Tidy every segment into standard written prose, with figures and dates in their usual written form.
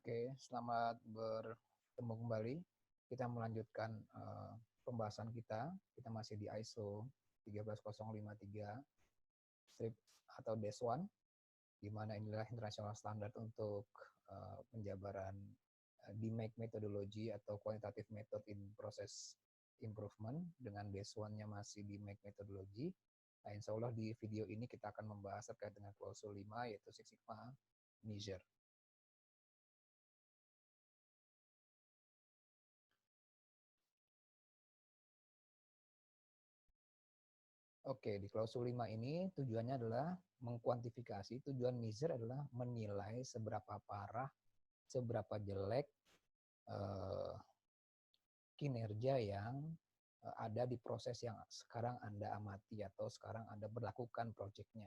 Oke, selamat bertemu kembali. Kita melanjutkan pembahasan kita. Kita masih di ISO 13053 strip atau DES1, di mana inilah international standard untuk penjabaran DMAIC methodology atau quantitative method in process improvement. Dengan DES1-nya masih DMAIC methodology. Nah, insya Allah di video ini kita akan membahas terkait dengan klausul 5, yaitu Six Sigma measure. Oke, di klausul 5 ini tujuannya adalah mengkuantifikasi. Tujuan measure adalah menilai seberapa parah, seberapa jelek kinerja yang ada di proses yang sekarang Anda amati atau sekarang Anda berlakukan proyeknya.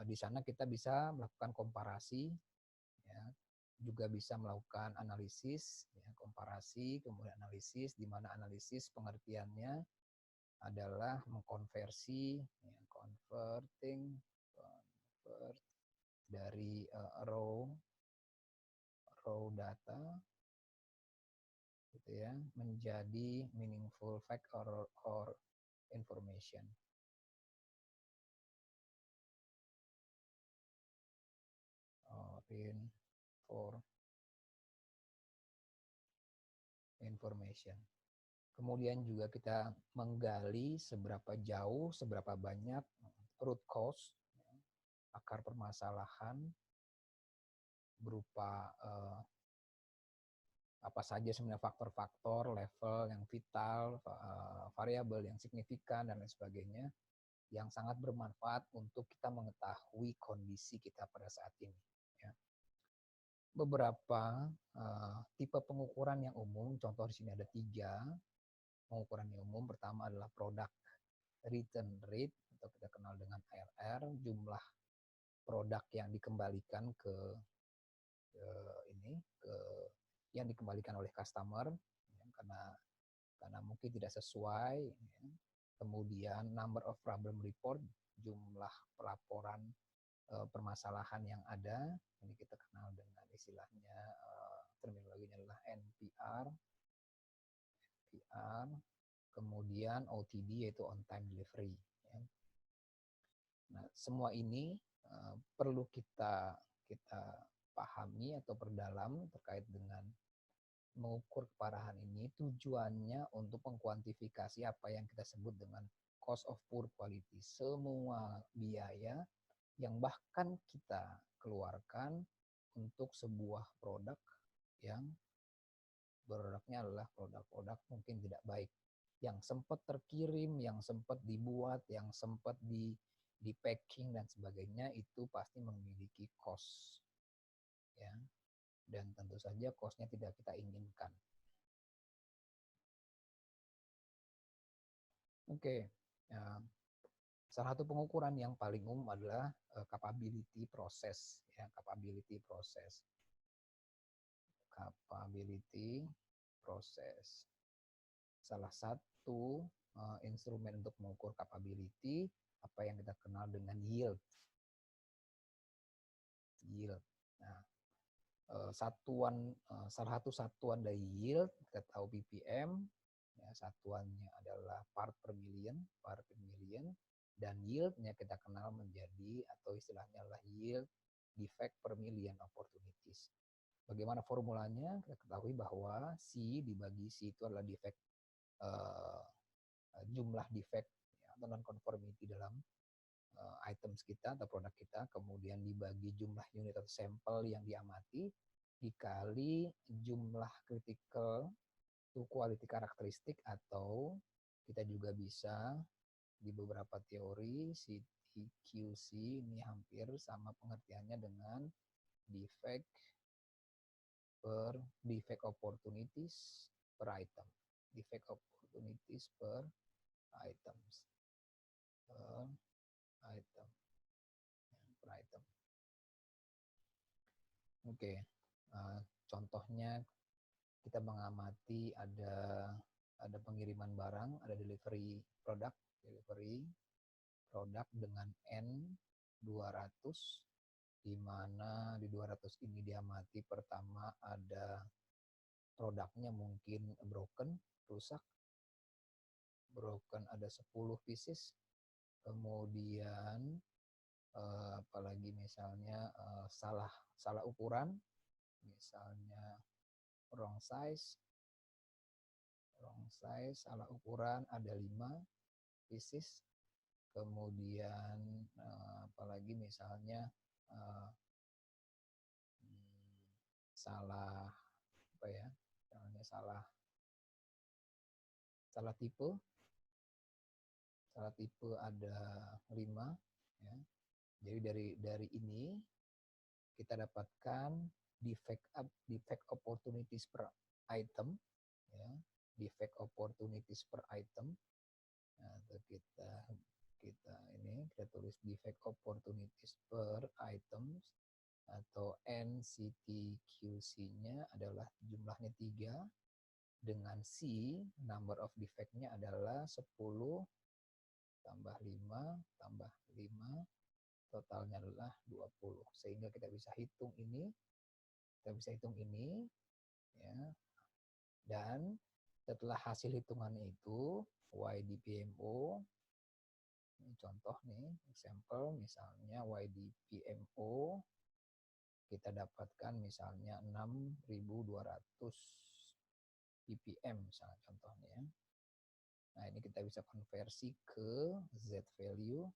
Di sana kita bisa melakukan komparasi, ya, juga bisa melakukan analisis, ya, komparasi, kemudian analisis, di mana analisis pengertiannya adalah mengkonversi, ya, convert dari raw data gitu ya menjadi meaningful fact or information. Information. Kemudian juga kita menggali seberapa jauh, seberapa banyak root cause, akar permasalahan berupa apa saja sebenarnya faktor-faktor, level yang vital, variabel yang signifikan, dan lain sebagainya, yang sangat bermanfaat untuk kita mengetahui kondisi kita pada saat ini. Ya. Beberapa tipe pengukuran yang umum, contoh di sini ada 3 pengukuran yang umum. Pertama adalah product return rate, atau kita kenal dengan ARR, jumlah produk yang dikembalikan ke yang dikembalikan oleh customer, ya, karena mungkin tidak sesuai. Ya. Kemudian number of problem report, jumlah pelaporan permasalahan yang ada. Ini kita kenal dengan istilahnya terminologinya adalah NPR. Kemudian OTD, yaitu on time delivery. Ya. Nah, semua ini perlu kita pahami atau perdalam terkait dengan mengukur keparahan ini. Tujuannya untuk mengkuantifikasi apa yang kita sebut dengan cost of poor quality. Semua biaya yang bahkan kita keluarkan untuk sebuah produk yang produknya adalah produk-produk mungkin tidak baik, yang sempat terkirim, yang sempat dibuat, yang sempat di packing dan sebagainya, itu pasti memiliki cost, ya, dan tentu saja cost-nya tidak kita inginkan. Oke, salah satu pengukuran yang paling umum adalah capability process, ya, capability process. Salah satu instrumen untuk mengukur capability apa yang kita kenal dengan yield. Nah, salah satu satuan dari yield kita tahu ppm, ya, satuannya adalah part per million, dan yieldnya kita kenal menjadi atau istilahnya adalah yield defect per million opportunities. Bagaimana formulanya? Kita ketahui bahwa C dibagi C itu adalah defect, jumlah defect, ya, atau non-conformity dalam items kita atau produk kita, kemudian dibagi jumlah unit atau sampel yang diamati, dikali jumlah critical to quality karakteristik, atau kita juga bisa di beberapa teori CTQC ini hampir sama pengertiannya dengan defect opportunities per item. Defect opportunities per items. Oke, contohnya kita mengamati ada pengiriman barang, ada delivery produk dengan N 200, di mana di 200 ini diamati pertama ada produknya mungkin rusak, ada 10 pieces, kemudian apalagi misalnya salah ukuran, misalnya wrong size, salah ukuran ada 5 pieces, kemudian apalagi misalnya salah apa ya, misalnya salah tipe ada 5 ya. Jadi dari ini kita dapatkan defect opportunities per item ya, defect opportunities per item. Nah, kita tulis defect opportunities per items atau NCTQC-nya adalah jumlahnya 3 dengan C number of defect-nya adalah 10 tambah 5 tambah 5 totalnya adalah 20. Sehingga kita bisa hitung ini ya. Dan setelah hasil hitungannya itu YDPMO, ini contoh nih, example misalnya YDPMO kita dapatkan misalnya 6.200 ppm misalnya contohnya. Nah, ini kita bisa konversi ke Z value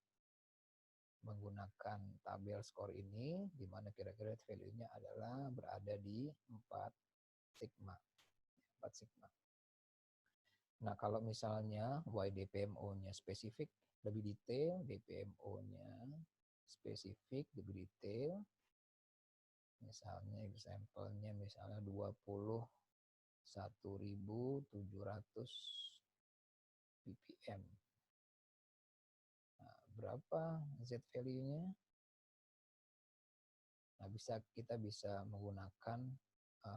menggunakan tabel skor ini, di mana kira-kira value-nya adalah berada di 4 sigma. Nah, kalau misalnya YDPMO-nya spesifik, lebih detail, DPMO-nya spesifik, lebih detail, misalnya example-nya misalnya 21.700 ppm. Nah, berapa Z value-nya? Nah, kita bisa menggunakan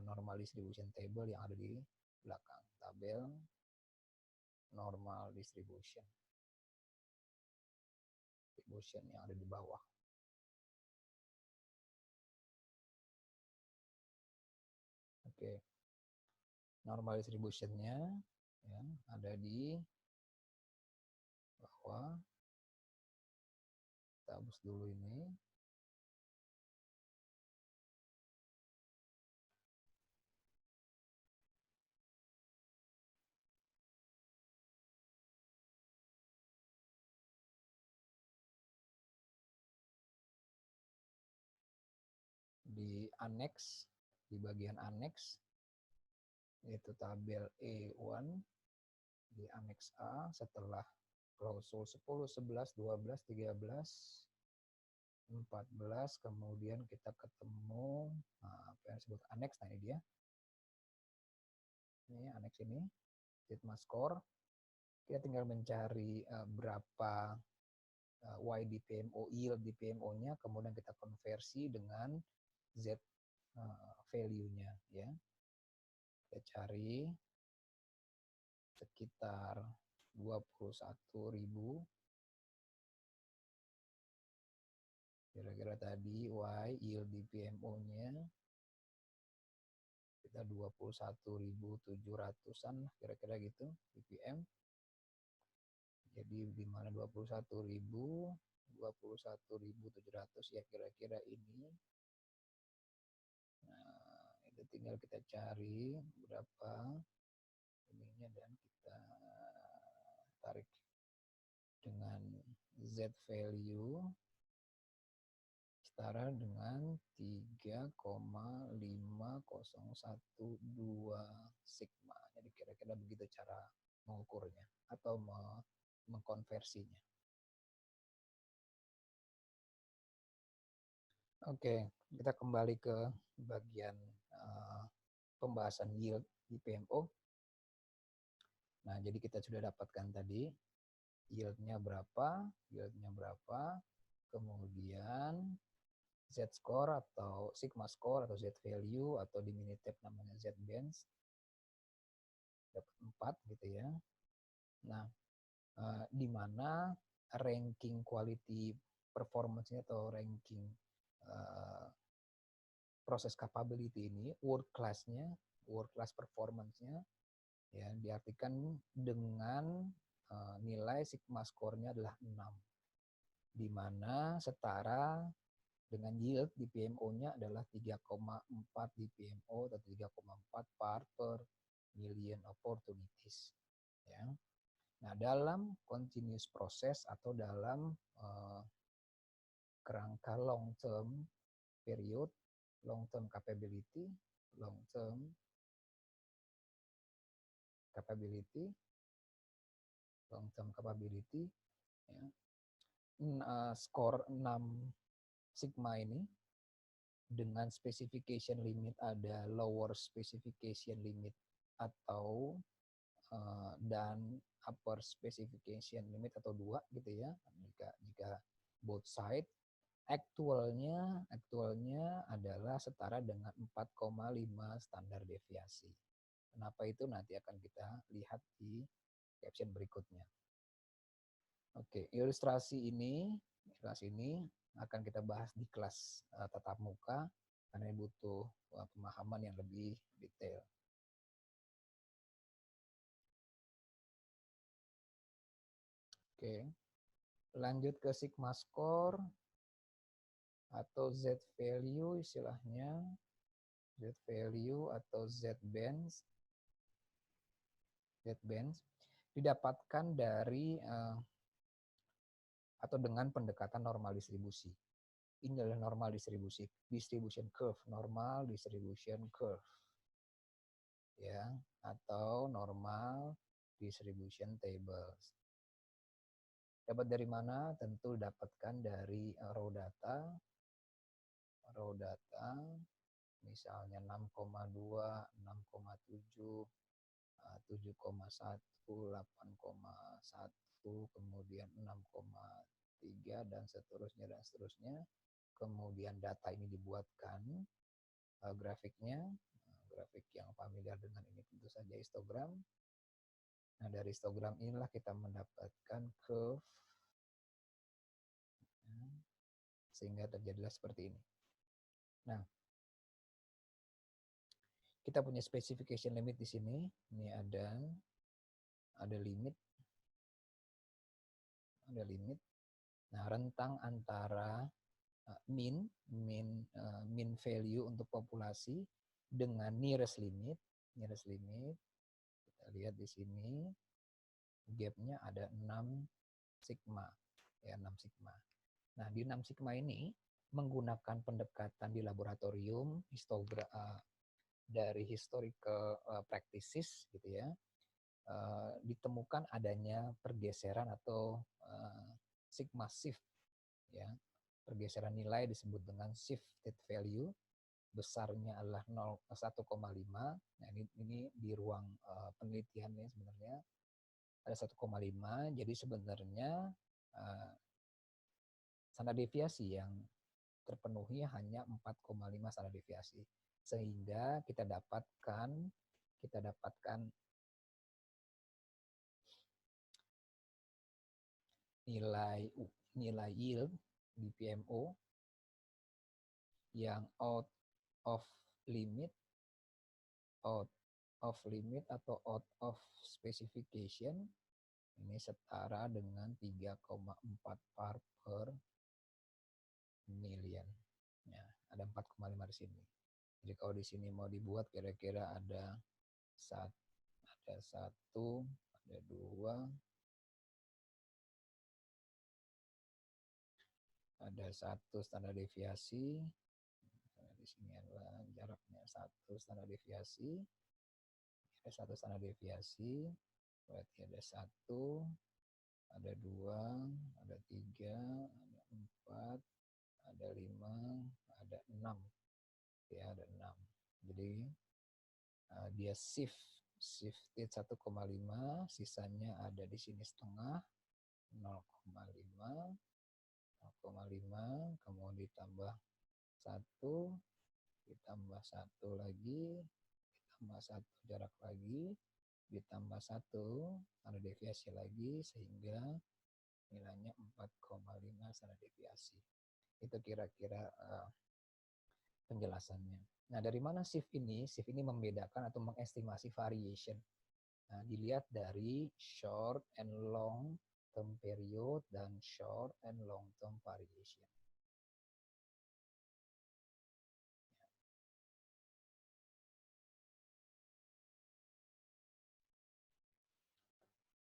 normal distribution table yang ada di belakang, tabel normal distribution yang ada di bawah. Oke. Normal distribution-nya ya, ada di bawah. Kita hapus dulu ini. Di annex, di bagian annex, yaitu tabel E1, di annex A setelah klausul 10, 11, 12, 13, 14, kemudian kita ketemu apa yang disebut annex. Nah, ini dia. Ini annex ini, sigma score. Kita tinggal mencari berapa YDPMO, yield di PMO-nya, kemudian kita konversi dengan Z value-nya ya. Kita cari sekitar 21.000. Kira-kira tadi Y yield di PMO-nya kita 21.700-an kira-kira gitu ppm. Jadi di mana 21.700 ya kira-kira ini. Nah, itu tinggal kita cari berapa ininya dan kita tarik dengan Z value setara dengan 3,5012 sigma. Jadi kira-kira begitu cara mengukurnya atau mengkonversinya. Oke, kita kembali ke bagian pembahasan yield di PMO. Nah, jadi kita sudah dapatkan tadi yieldnya berapa, kemudian Z-score atau sigma score atau Z value atau di Minitab namanya Z-bench dapat 4 gitu ya. Nah, di mana ranking quality performance-nya atau ranking proses capability ini, world class performance-nya, ya diartikan dengan nilai sigma score-nya adalah 6, di mana setara dengan yield di PMO-nya adalah 3,4 di PMO atau 3,4 per million opportunities. Ya. Nah, dalam continuous process atau dalam kerangka long term period, long term capability, ya, skor 6 sigma ini dengan specification limit ada lower specification limit atau dan upper specification limit atau 2 gitu ya. Jika both side aktualnya adalah setara dengan 4,5 standar deviasi. Kenapa itu nanti akan kita lihat di caption berikutnya. Oke, ilustrasi ini akan kita bahas di kelas tatap muka karena butuh pemahaman yang lebih detail. Oke, lanjut ke sigma score atau Z value istilahnya, Z value atau Z bands didapatkan dari atau dengan pendekatan normal distribusi. Ini adalah normal distribution curve, normal distribution curve, ya, atau normal distribution tables. Dapat dari mana? Tentu dapatkan dari raw data, misalnya 6,2, 6,7, 7,1, 8,1, kemudian 6,3 dan seterusnya. Kemudian data ini dibuatkan grafiknya, grafik yang familiar dengan ini tentu saja histogram. Nah, dari histogram inilah kita mendapatkan curve, sehingga terjadilah seperti ini. Nah, kita punya specification limit di sini. Ini ada limit. Nah, rentang antara mean value untuk populasi dengan nearest limit. Kita lihat di sini gapnya ada 6 sigma, ya 6 sigma. Nah, di 6 sigma ini menggunakan pendekatan di laboratorium dari historical practices gitu ya, ditemukan adanya pergeseran atau sigma shift, ya. Pergeseran nilai disebut dengan shifted value, besarnya adalah 1,5. Nah, ini di ruang penelitiannya sebenarnya ada 1,5. Jadi sebenarnya standar deviasi yang terpenuhi hanya 4,5 standar deviasi. Sehingga kita dapatkan nilai yield di PMO yang out of limit atau out of specification ini setara dengan 3,4 par per million. Ya, ada 4,5 di sini. Jadi kalau di sini mau dibuat kira-kira ada 1, ada 2, ada 1 standar deviasi. Di sini adalah jaraknya 1 standar deviasi. Ada 1 standar deviasi. Berarti ada 1, ada 2, ada 3, ada 4, ada 5, ada 6. Ya, ada 6. Jadi dia shifted 1,5, sisanya ada di sini setengah 0,5, kemudian ditambah 1, ditambah 1 lagi, ditambah 1 jarak lagi, ditambah 1 standar deviasi lagi, sehingga nilainya 4,5 standar deviasi. Itu kira-kira penjelasannya. Nah, dari mana shift ini? Shift ini membedakan atau mengestimasi variation. Nah, dilihat dari short and long term period dan short and long term variation.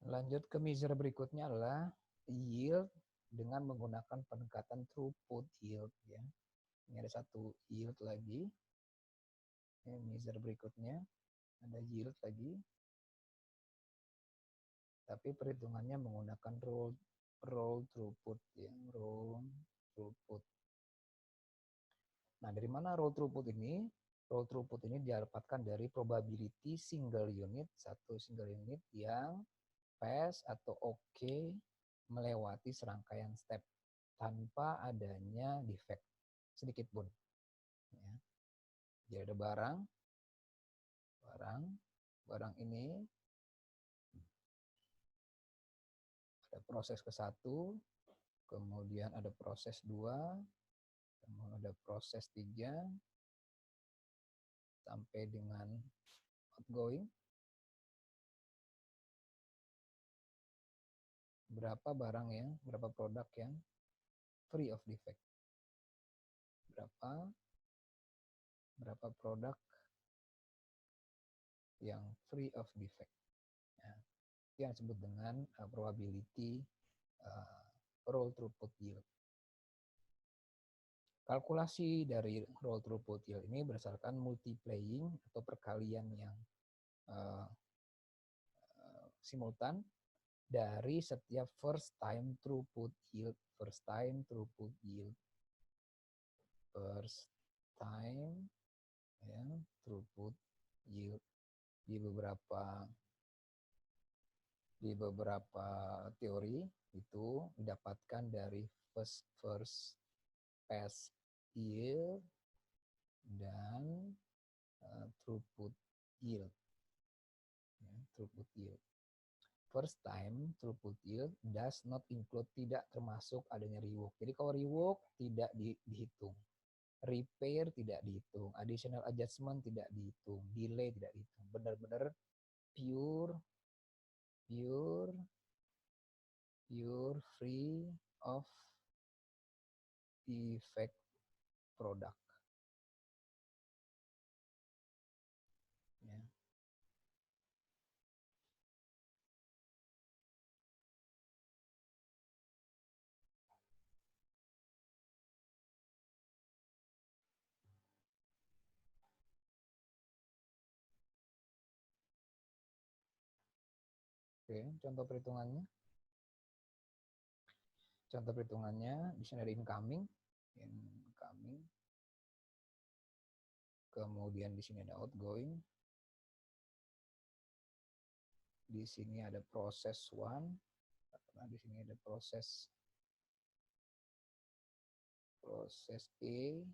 Lanjut ke measure berikutnya adalah yield dengan menggunakan pendekatan throughput yield ya. Ini ada satu yield lagi. Ini measure berikutnya ada yield lagi. Tapi perhitungannya menggunakan roll throughput ya, roll throughput. Nah, dari mana roll throughput ini? Roll throughput ini didapatkan dari probability single unit, satu single unit yang pass atau oke melewati serangkaian step tanpa adanya defect sedikit pun. Ya. Jadi ada barang ini ada proses ke satu, kemudian ada proses 2, kemudian ada proses 3, sampai dengan outgoing. Berapa barang yang, berapa produk yang free of defect? Berapa produk yang free of defect? Ya, itu yang disebut dengan probability roll throughput yield. Kalkulasi dari roll throughput yield ini berdasarkan multiplying atau perkalian yang simultan dari setiap first time throughput yield first time ya, throughput yield di beberapa teori itu didapatkan dari first pass yield dan throughput yield. Ya, throughput yield. First time throughput yield does not include, tidak termasuk adanya rework. Jadi kalau rework tidak dihitung. Repair tidak dihitung. Additional adjustment tidak dihitung. Delay tidak dihitung. Benar-benar pure free of defect product. Ya. Oke, contoh perhitungannya. Contoh perhitungannya di sini ada incoming. Kemudian di sini ada outgoing. Di sini ada proses 1. Nah, di sini ada proses E,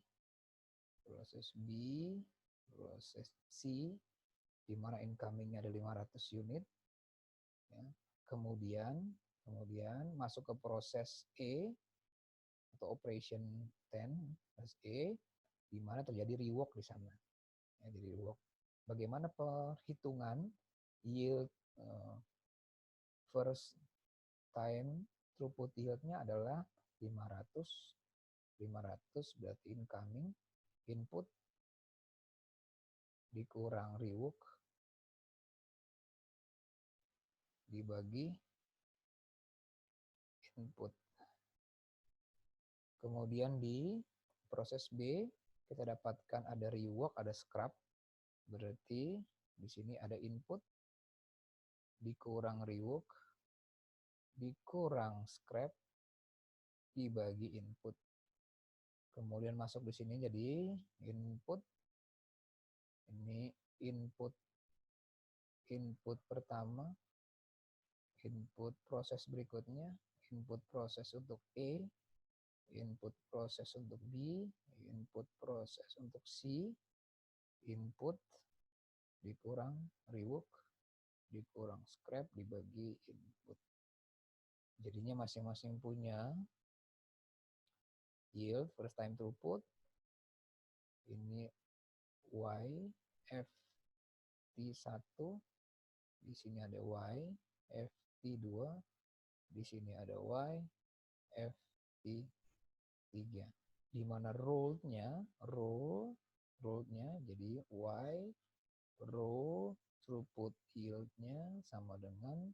proses B, proses C, di mana incomingnya ada 500 unit. Ya. Kemudian masuk ke proses E atau operation 10, proses E, di mana terjadi rework di sana. Ya, jadi rework. Bagaimana perhitungan yield first time throughput yieldnya adalah 500 berarti incoming input dikurang rework dibagi input. Kemudian di proses B kita dapatkan ada rework, ada scrap. Berarti di sini ada input dikurang rework dikurang scrap dibagi input. Kemudian masuk di sini jadi input. Ini input pertama, input proses berikutnya, input proses untuk E, input proses untuk B, input proses untuk C, input dikurang rework dikurang scrap dibagi input. Jadinya masing-masing punya yield, first time throughput. Ini Y, FT1, di sini ada Y, FT2, di sini ada Y, FT3. Di mana roll-nya jadi Y row throughput yield-nya sama dengan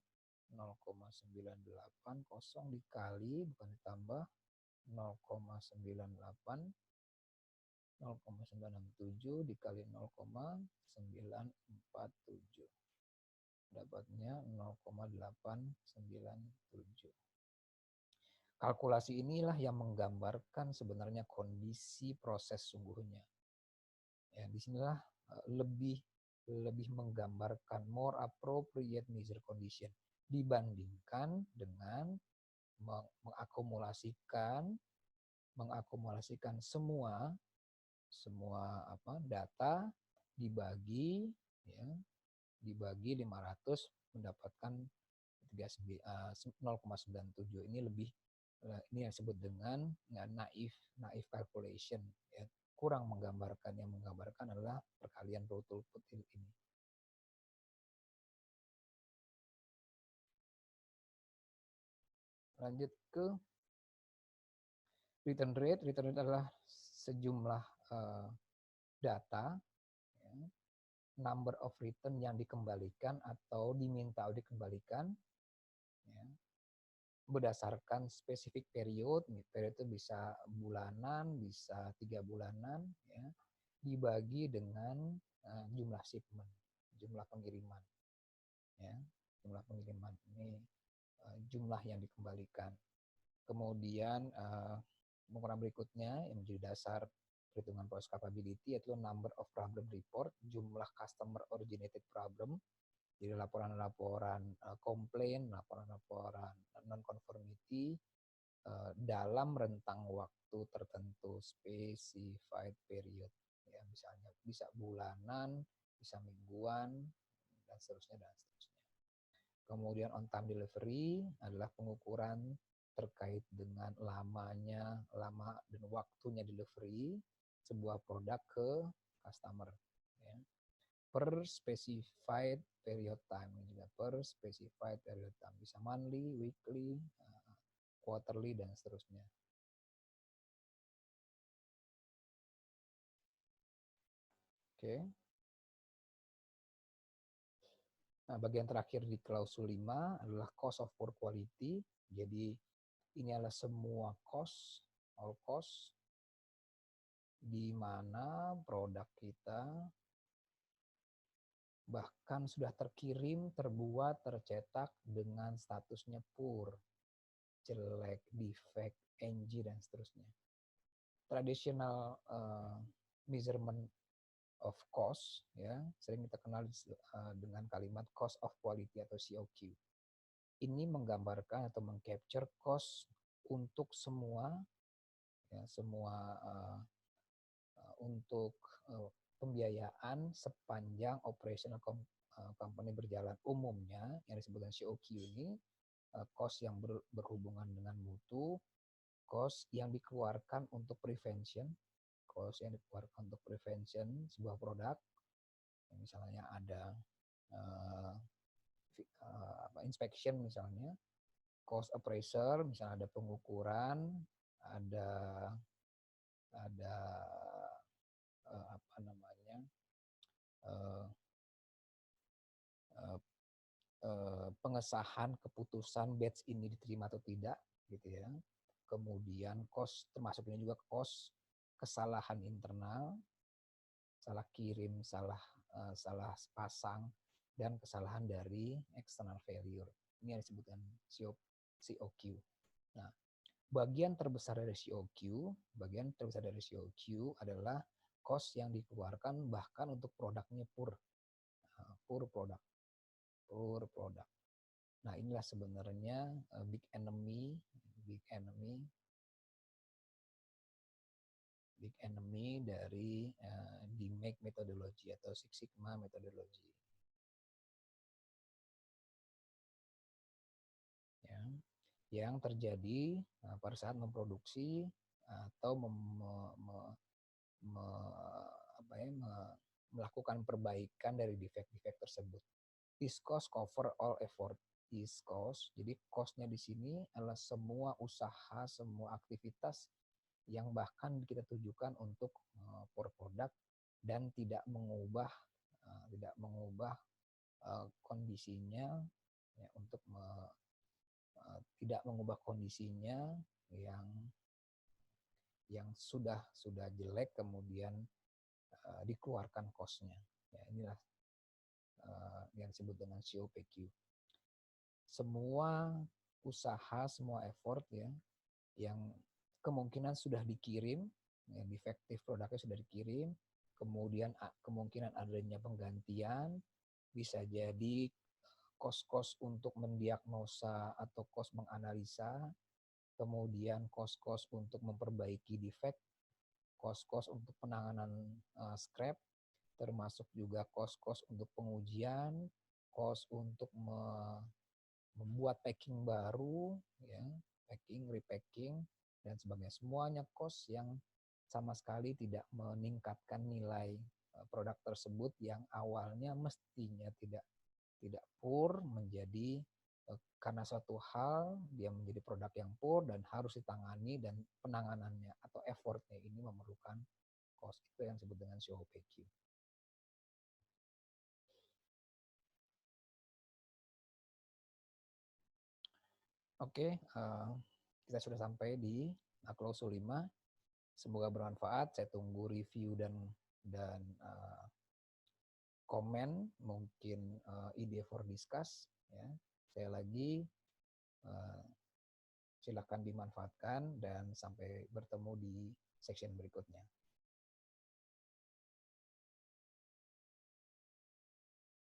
0,980 dikali, bukan ditambah, 0,967 dikali 0,947. Dapatnya 0,897. Kalkulasi inilah yang menggambarkan sebenarnya kondisi proses sungguhnya. Ya, disinilah lebih menggambarkan more appropriate measure condition dibandingkan dengan mengakumulasikan semua data dibagi 500 mendapatkan 0,97. Ini yang disebut dengan naif calculation, ya. Kurang menggambarkan. Yang menggambarkan adalah perkalian row throughput ini. Lanjut ke return rate. Return rate adalah sejumlah data, ya, number of return yang dikembalikan atau diminta dikembalikan, ya, berdasarkan spesifik period. Period itu bisa bulanan, bisa 3 bulanan, ya, dibagi dengan jumlah shipment, jumlah pengiriman, ya, jumlah pengiriman. Ini jumlah yang dikembalikan. Kemudian pengukuran berikutnya yang menjadi dasar perhitungan proses capability yaitu number of problem report, jumlah customer originated problem. Jadi laporan-laporan komplain, laporan-laporan non-conformity dalam rentang waktu tertentu, specified period. Ya, misalnya bisa bulanan, bisa mingguan, dan seterusnya. Kemudian on time delivery adalah pengukuran terkait dengan lama dan waktunya delivery sebuah produk ke customer, ya. Per specified period time, juga per specified period time, bisa monthly, weekly, quarterly, dan seterusnya. Oke. Nah, bagian terakhir di klausul 5 adalah cost of poor quality. Jadi ini adalah semua cost, all cost, di mana produk kita bahkan sudah terkirim, terbuat, tercetak dengan statusnya poor, jelek, defect, NG, dan seterusnya. Traditional measurement of cost, ya, sering kita kenal dengan kalimat cost of quality atau COQ. Ini menggambarkan atau mengcapture cost untuk semua, ya, untuk pembiayaan sepanjang operational company berjalan. Umumnya yang disebutkan COQ ini cost yang berhubungan dengan mutu, cost yang dikeluarkan untuk prevention, cost yang dikeluarkan untuk prevention sebuah produk. Misalnya ada inspection, misalnya cost appraiser, misalnya ada pengukuran, ada pengesahan keputusan batch ini diterima atau tidak, gitu ya. Kemudian cost, termasuk ini juga cost kesalahan internal, salah kirim, salah pasang, dan kesalahan dari external failure. Ini yang disebutkan COQ. Nah, bagian terbesar dari COQ adalah cost yang dikeluarkan bahkan untuk produknya poor product. Nah, inilah sebenarnya big enemy dari DMAIC methodology atau Six Sigma methodology. Ya, yang terjadi pada saat memproduksi atau melakukan perbaikan dari defect-defect tersebut. This cost cover all effort. This cost, jadi cost-nya di sini adalah semua usaha, semua aktivitas yang bahkan kita tujukan untuk produk dan tidak mengubah kondisinya, ya, untuk tidak mengubah kondisinya yang sudah jelek kemudian dikeluarkan cost-nya. Ya, inilah yang disebut dengan COPQ. Semua usaha, semua effort ya yang kemungkinan sudah dikirim, ya, defektif produknya sudah dikirim, kemudian kemungkinan adanya penggantian, bisa jadi kos-kos untuk mendiagnosa atau kos menganalisa, kemudian kos-kos untuk memperbaiki defect, kos-kos untuk penanganan scrap, termasuk juga kos-kos untuk pengujian, kos untuk membuat packing baru, ya, packing, repacking, dan sebagainya. Semuanya kos yang sama sekali tidak meningkatkan nilai produk tersebut yang awalnya mestinya tidak poor menjadi karena suatu hal dia menjadi produk yang poor dan harus ditangani, dan penanganannya atau effortnya ini memerlukan cost. Itu yang disebut dengan COPQ. Oke, kita sudah sampai di klausul 5. Semoga bermanfaat. Saya tunggu review dan komen, mungkin ide for discuss. Ya. Saya lagi silakan dimanfaatkan dan sampai bertemu di section berikutnya.